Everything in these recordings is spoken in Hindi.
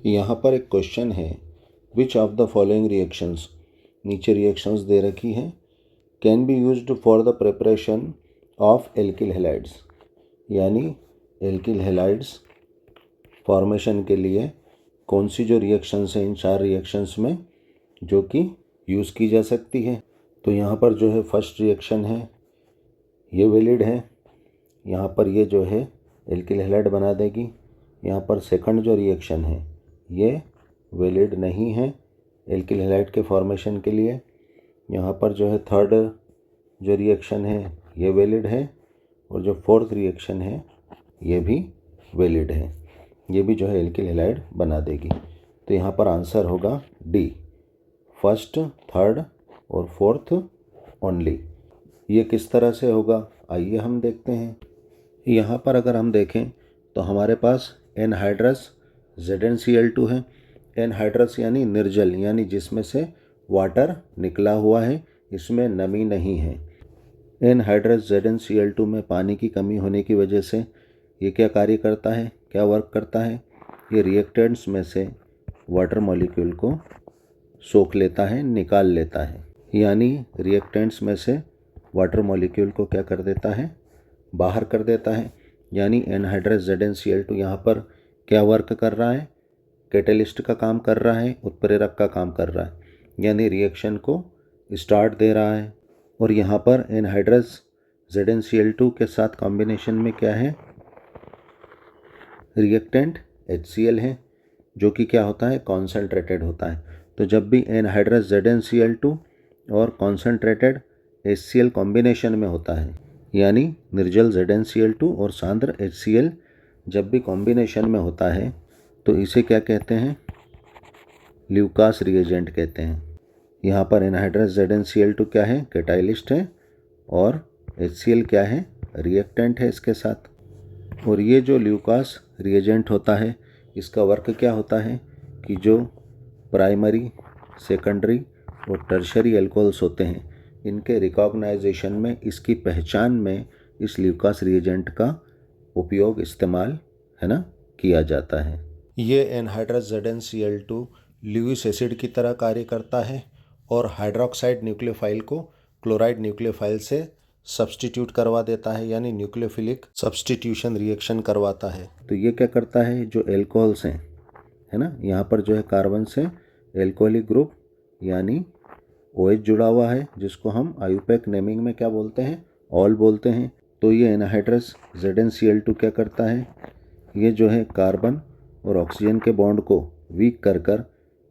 यहाँ पर एक क्वेश्चन है, which of the following reactions, नीचे रिएक्शंस दे रखी हैं, can be used for the preparation of alkyl halides, यानी एल्किल हैलाइड्स फॉर्मेशन के लिए कौन सी जो रिएक्शंस हैं इन 4 रिएक्शंस में जो कि यूज़ की जा सकती है। तो यहाँ पर जो है फर्स्ट रिएक्शन है ये वैलिड है, यहाँ पर ये जो है एल्किल हैलाइड बना देगी। यहाँ पर सेकंड जो रिएक्शन है ये वैलिड नहीं है एल्किल हैलाइड के फॉर्मेशन के लिए। यहाँ पर जो है थर्ड जो रिएक्शन है ये वैलिड है, और जो फोर्थ रिएक्शन है ये भी वैलिड है, ये भी जो है एल्किल हैलाइड बना देगी। तो यहाँ पर आंसर होगा डी, फर्स्ट, थर्ड और फोर्थ ओनली। ये किस तरह से होगा आइए हम देखते हैं। यहाँ पर अगर हम देखें तो हमारे पास एनहाइड्रस ZnCl2 है। एनहाइड्रस यानी निर्जल, यानी जिसमें से वाटर निकला हुआ है, इसमें नमी नहीं है। एनहाइड्रस ZnCl2 में पानी की कमी होने की वजह से ये क्या कार्य करता है, क्या वर्क करता है, ये रिएक्टेंट्स में से वाटर मॉलिक्यूल को सोख लेता है, निकाल लेता है। यानी रिएक्टेंट्स में से वाटर मॉलिक्यूल को क्या कर देता है, बाहर कर देता है। यानी एनहाइड्रस ZnCl2 यहाँ पर क्या वर्क कर रहा है, कैटलिस्ट का काम कर रहा है, उत्प्रेरक का काम कर रहा है, यानी रिएक्शन को स्टार्ट दे रहा है। और यहाँ पर एनहाइड्रस ZnCl2 के साथ कॉम्बिनेशन में क्या है, रिएक्टेंट HCl है, जो कि क्या होता है, कॉन्सेंट्रेटेड होता है। तो जब भी एनहाइड्रस ZnCl2 और कॉन्सेंट्रेटेड HCl कॉम्बिनेशन में होता है, यानी निर्जल ZnCl2 और सांद्र HCl जब भी कॉम्बिनेशन में होता है, तो इसे क्या कहते हैं, ल्यूकास रिएजेंट कहते हैं। यहाँ पर एनहाइड्रस ZnCl2 क्या है, कैटालिस्ट है, और HCl क्या है, रिएक्टेंट है इसके साथ। और ये जो ल्यूकास रिएजेंट होता है इसका वर्क क्या होता है कि जो प्राइमरी, सेकेंडरी और टर्शरी एल्कोहल्स होते हैं इनके रिकॉग्नाइजेशन में, इसकी पहचान में इस ल्यूकास रिएजेंट का उपयोग, इस्तेमाल है ना, किया जाता है। ये एनहाइड्रस ZnCl2 ल्यूइस एसिड की तरह कार्य करता है और हाइड्रोक्साइड न्यूक्लियोफाइल को क्लोराइड न्यूक्लियोफाइल से सब्सटीट्यूट करवा देता है, यानी न्यूक्लियोफिलिक सब्सटीट्यूशन रिएक्शन करवाता है। तो ये क्या करता है, जो एल्कोहल्स हैं है ना, यहाँ पर जो है कार्बन से एल्कोहलिक ग्रुप यानी OH जुड़ा हुआ है, जिसको हम आयुपैक नेमिंग में क्या बोलते हैं, ऑल बोलते हैं। तो ये एनहाइड्रस ZnCl2 क्या करता है, ये जो है कार्बन और ऑक्सीजन के बॉन्ड को वीक कर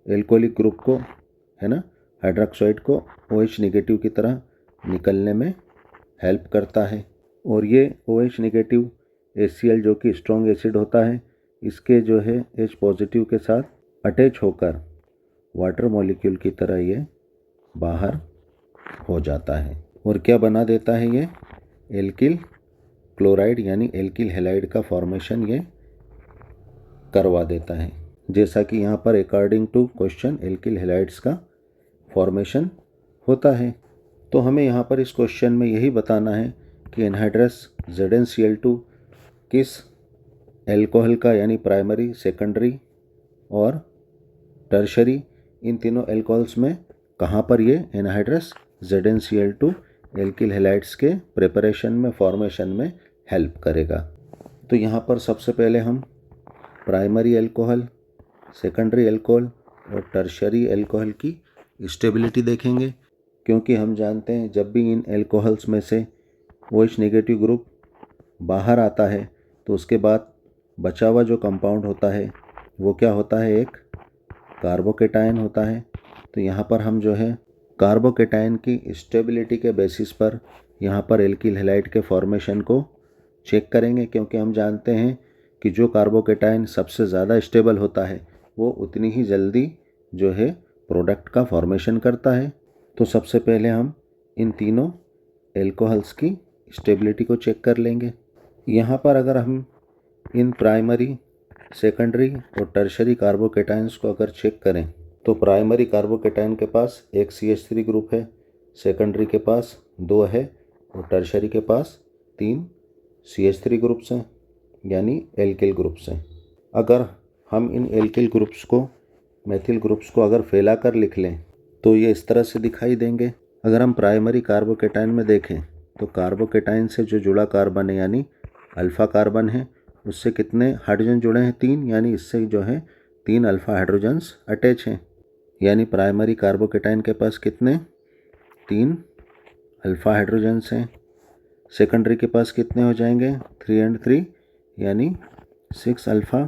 एल्कोहलिक ग्रुप को है ना, हाइड्रोक्साइड को OH नेगेटिव की तरह निकलने में हेल्प करता है। और ये OH नेगेटिव HCl जो कि स्ट्रॉन्ग एसिड होता है, इसके जो है H पॉजिटिव के साथ अटैच होकर वाटर मॉलिक्यूल की तरह ये बाहर हो जाता है। और क्या बना देता है, ये एल्किल क्लोराइड यानी एल्किल हैलाइड का फॉर्मेशन ये करवा देता है। जैसा कि यहाँ पर according to question alkyl halides का फॉर्मेशन होता है। तो हमें यहाँ पर इस क्वेश्चन में यही बताना है कि एनहाइड्रस ZnCl2 किस एल्कोहल का, यानी प्राइमरी, सेकेंडरी और टर्शरी, इन तीनों एल्कोहल्स में कहाँ पर ये एनहाइड्रस ZnCl2 एल्किल हैलाइड्स के प्रिपरेशन में, फॉर्मेशन में हेल्प करेगा। तो यहाँ पर सबसे पहले हम प्राइमरी एल्कोहल, सेकेंडरी एल्कोहल और टर्शरी एल्कोहल की स्टेबिलिटी देखेंगे, क्योंकि हम जानते हैं जब भी इन एल्कोहल्स में से OH नेगेटिव ग्रुप बाहर आता है तो उसके बाद बचा हुआ जो कंपाउंड होता है वो क्या होता है, एक कार्बोकेटायन होता है। तो यहाँ पर हम जो है कार्बोकेटायन की स्टेबिलिटी के बेसिस पर यहाँ पर एल्किल हैलाइड के फॉर्मेशन को चेक करेंगे, क्योंकि हम जानते हैं कि जो कार्बोकेटायन सबसे ज़्यादा स्टेबल होता है वो उतनी ही जल्दी जो है प्रोडक्ट का फॉर्मेशन करता है। तो सबसे पहले हम इन तीनों एल्कोहल्स की स्टेबिलिटी को चेक कर लेंगे। यहाँ पर अगर हम इन प्राइमरी, सेकेंडरी और टर्शरी कार्बोकेटायंस को अगर चेक करें तो प्राइमरी कार्बोकेटायन के पास एक CH3 ग्रुप है, सेकेंडरी के पास 2 है और टर्शरी के पास 3 CH3 ग्रुप्स हैं, यानी एल्किल ग्रुप्स हैं। अगर हम इन एल्किल ग्रुप्स को, मेथिल ग्रुप्स को अगर फैला कर लिख लें तो ये इस तरह से दिखाई देंगे। अगर हम प्राइमरी कार्बोकेटाइन में देखें तो कार्बोकेटाइन से जो जुड़ा कार्बन है यानी अल्फ़ा कार्बन है, उससे कितने हाइड्रोजन जुड़े हैं? 3, यानी इससे जो है 3 अल्फ़ा हाइड्रोजन्स अटैच हैं। यानी प्राइमरी कार्बोकेटाइन के पास कितने? 3 अल्फ़ा हाइड्रोजन्स हैं। सेकेंडरी के पास कितने हो जाएंगे? 3 और 3 यानी 6 अल्फ़ा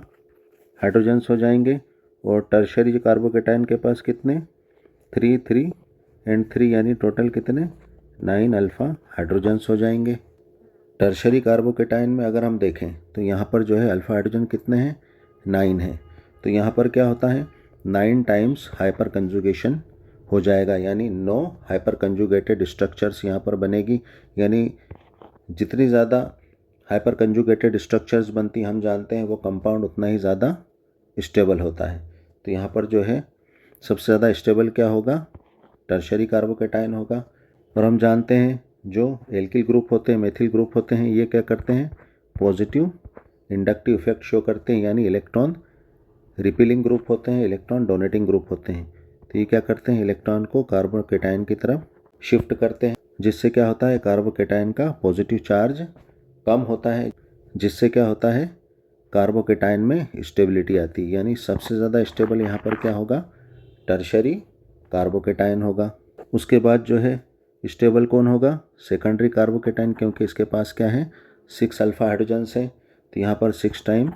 हाइड्रोजन्स हो जाएंगे। और टर्शरी कार्बोकेटाइन के पास कितने? 3 3 और 3 यानी टोटल कितने? 9 अल्फ़ा हाइड्रोजन्स हो जाएंगे। टर्शरी कार्बोकेटाइन में अगर हम देखें तो यहाँ पर जो है अल्फ़ा हाइड्रोजन कितने हैं? 9 है। तो यहाँ पर क्या होता है? 9 टाइम्स हाइपर कंजुगेशन हो जाएगा, यानी 9 हाइपर कंजुगेटेड स्ट्रक्चर्स यहाँ पर बनेगी। यानी जितनी ज़्यादा हाइपर कंजुगेटेड स्ट्रक्चर्स बनती हम जानते हैं वो कंपाउंड उतना ही ज़्यादा स्टेबल होता है। तो यहाँ पर जो है सबसे ज़्यादा स्टेबल क्या होगा? टर्शरी कार्बोकेटाइन होगा। और हम जानते हैं जो एल्किल ग्रुप होते हैं, मेथिल ग्रुप होते हैं, ये क्या करते हैं? पॉजिटिव इंडक्टिव इफेक्ट शो करते हैं, यानी इलेक्ट्रॉन रिपीलिंग ग्रुप होते हैं, इलेक्ट्रॉन डोनेटिंग ग्रुप होते हैं। तो ये क्या करते हैं? इलेक्ट्रॉन को कार्बोकेटाइन की तरफ शिफ्ट करते हैं, जिससे क्या होता है? कार्बोकेटाइन का पॉजिटिव चार्ज कम होता है, जिससे क्या होता है? कार्बोकेटाइन में स्टेबिलिटी आती है। यानी सबसे ज़्यादा स्टेबल यहाँ पर क्या होगा? टर्शरी कार्बोकेटाइन होगा। उसके बाद जो है स्टेबल कौन होगा? सेकेंडरी कार्बोकेटाइन, क्योंकि इसके पास क्या है? 6 अल्फ़ा हाइड्रोजन्स हैं। तो यहाँ पर 6 टाइम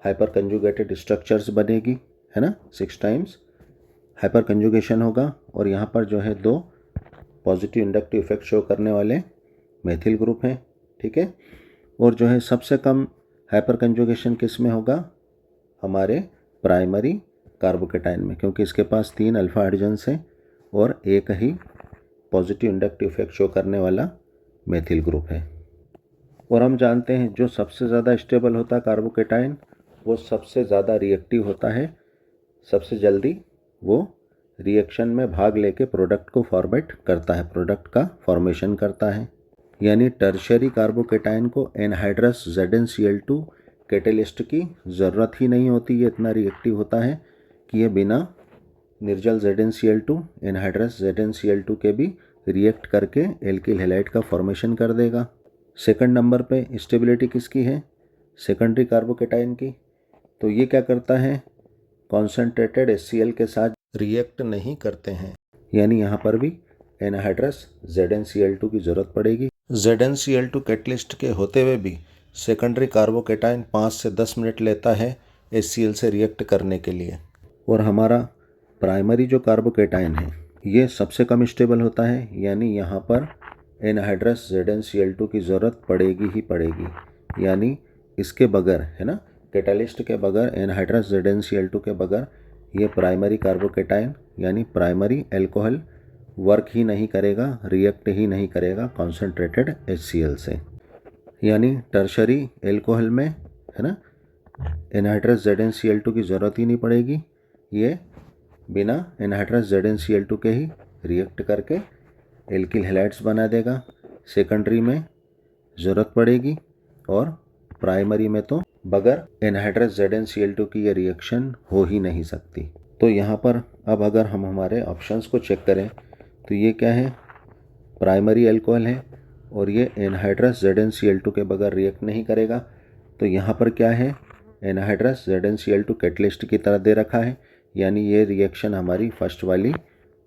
हाइपर कंजुगेटेड स्ट्रक्चर्स बनेगी, है ना? 6 टाइम्स हाइपर कंजुगेशन होगा। और यहाँ पर जो है 2 पॉजिटिव इंडक्टिव इफेक्ट शो करने वाले मेथिल ग्रुप हैं, ठीक है। और जो है सबसे कम हाइपर कंजुगेशन किस में होगा? हमारे प्राइमरी कार्बोकेटाइन में, क्योंकि इसके पास 3 अल्फ़ा हाइड्रोजन्स हैं और एक ही पॉजिटिव इंडक्टिव इफेक्ट शो करने वाला मेथिल ग्रुप है। और हम जानते हैं जो सबसे ज़्यादा स्टेबल होता है कार्बोकेटाइन, वो सबसे ज़्यादा रिएक्टिव होता है, सबसे जल्दी वो रिएक्शन में भाग लेके प्रोडक्ट को फॉर्मेट करता है, प्रोडक्ट का फॉर्मेशन करता है। यानी टर्शरी कार्बोकेटाइन को एनहाइड्रस ZnCl2 कैटेलिस्ट की ज़रूरत ही नहीं होती। ये इतना रिएक्टिव होता है कि ये बिना निर्जल ZnCl2 एनहाइड्रस ZnCl2 के भी रिएक्ट करके एल्किल हैलाइड का फॉर्मेशन कर देगा। सेकंड नंबर पे स्टेबिलिटी किसकी है? सेकेंडरी कार्बोकेटाइन की। तो ये क्या करता है? कॉन्सेंट्रेटेड HCl के साथ रिएक्ट नहीं करते हैं, यानी यहाँ पर भी एनहाइड्रस ZnCl2 की ज़रूरत पड़ेगी। ZnCl2 कैटलिस्ट के होते हुए भी सेकेंडरी कार्बोकेटाइन 5 से 10 मिनट लेता है HCl से रिएक्ट करने के लिए। और हमारा प्राइमरी जो कार्बोकेटाइन है ये सबसे कम स्टेबल होता है, यानी यहाँ पर एनहाइड्रस ZnCl2 की ज़रूरत पड़ेगी ही पड़ेगी। यानी इसके बगैर, है ना, कैटालिस्ट के बगैर, एनहाइड्रस ZnCl2 के बगैर ये प्राइमरी कार्बोकेटाइन यानी प्राइमरी एल्कोहल वर्क ही नहीं करेगा, रिएक्ट ही नहीं करेगा कॉन्सेंट्रेटेड HCl से। यानी टर्शरी एल्कोहल में, है ना, एनहाइड्रस ZnCl2 की ज़रूरत ही नहीं पड़ेगी। ये बिना एनहाइड्रस ZnCl2 के ही रिएक्ट करके एल्किल हैलाइड्स बना देगा। सेकेंडरी में ज़रूरत पड़ेगी और प्राइमरी में तो बगैर एनहाइड्रस ZnCl2 की ये रिएक्शन हो ही नहीं सकती। तो यहाँ पर अब अगर हम हमारे ऑप्शंस को चेक करें तो ये क्या है? प्राइमरी एल्कोहल है और ये एनहाइड्रस ZnCl2 के बगैर रिएक्ट नहीं करेगा। तो यहाँ पर क्या है? एनहाइड्रस ZnCl2 कैटलिस्ट की तरह दे रखा है, यानी ये रिएक्शन हमारी फर्स्ट वाली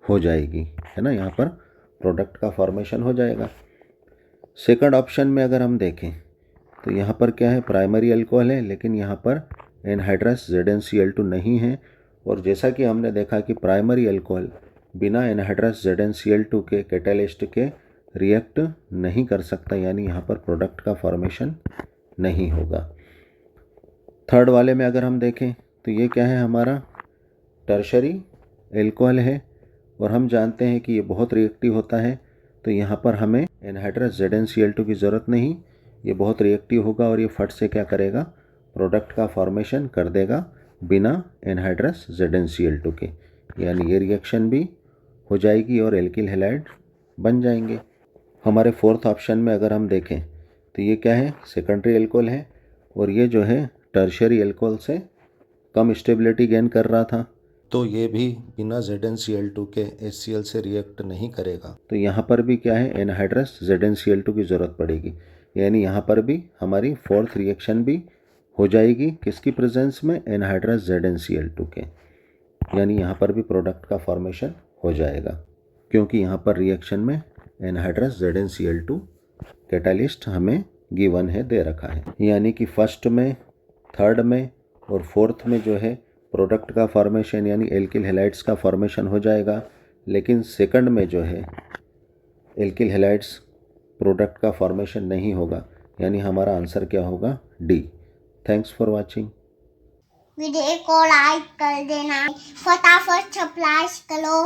हो जाएगी, है ना, यहाँ पर प्रोडक्ट का फॉर्मेशन हो जाएगा। सेकंड ऑप्शन में अगर हम देखें तो यहाँ पर क्या है? प्राइमरी अल्कोहल है लेकिन यहाँ पर एनहाइड्रस ZnCl2 नहीं है। और जैसा कि हमने देखा कि प्राइमरी अल्कोहल बिना एनहाइड्रस ZnCl2 के कैटालिस्ट के रिएक्ट नहीं कर सकता, यानी यहाँ पर प्रोडक्ट का फॉर्मेशन नहीं होगा। थर्ड वाले में अगर हम देखें तो ये क्या है? हमारा टर्शरी एल्कोहल है और हम जानते हैं कि ये बहुत रिएक्टिव होता है। तो यहाँ पर हमें एनहाइड्रस ZnCl2 की ज़रूरत नहीं, ये बहुत रिएक्टिव होगा और ये फट से क्या करेगा? प्रोडक्ट का फॉर्मेशन कर देगा बिना एनहाइड्रस ZnCl2 के, यानी ये रिएक्शन भी हो जाएगी और एल्किल हैलाइड बन जाएंगे। हमारे फोर्थ ऑप्शन में अगर हम देखें तो ये क्या है? सेकेंडरी एल्कोहल है और ये जो है टर्शरी एल्कोहल से कम स्टेबिलिटी गेन कर रहा था, तो ये भी बिना ZnCl2 के HCl से रिएक्ट नहीं करेगा। तो यहाँ पर भी क्या है, एनहाइड्रस ZnCl2 की ज़रूरत पड़ेगी, यानी यहाँ पर भी हमारी फोर्थ रिएक्शन भी हो जाएगी किसकी प्रेजेंस में, एनहाइड्रस ZnCl2 के, यानी यहाँ पर भी प्रोडक्ट का फॉर्मेशन हो जाएगा, क्योंकि यहाँ पर रिएक्शन में एनहाइड्रस ZnCl2 कैटालिस्ट हमें गिवन है, दे रखा है। यानी कि फर्स्ट में, थर्ड में और फोर्थ में जो है प्रोडक्ट का फॉर्मेशन यानी एल्किल हैलाइड्स का फॉर्मेशन हो जाएगा, लेकिन सेकंड में जो है एल्किल हैलाइड्स प्रोडक्ट का फॉर्मेशन नहीं होगा, यानी हमारा आंसर क्या होगा, D. Thanks for watching. Video को लाइक कर देना, फटाफट सब्सक्राइब करो।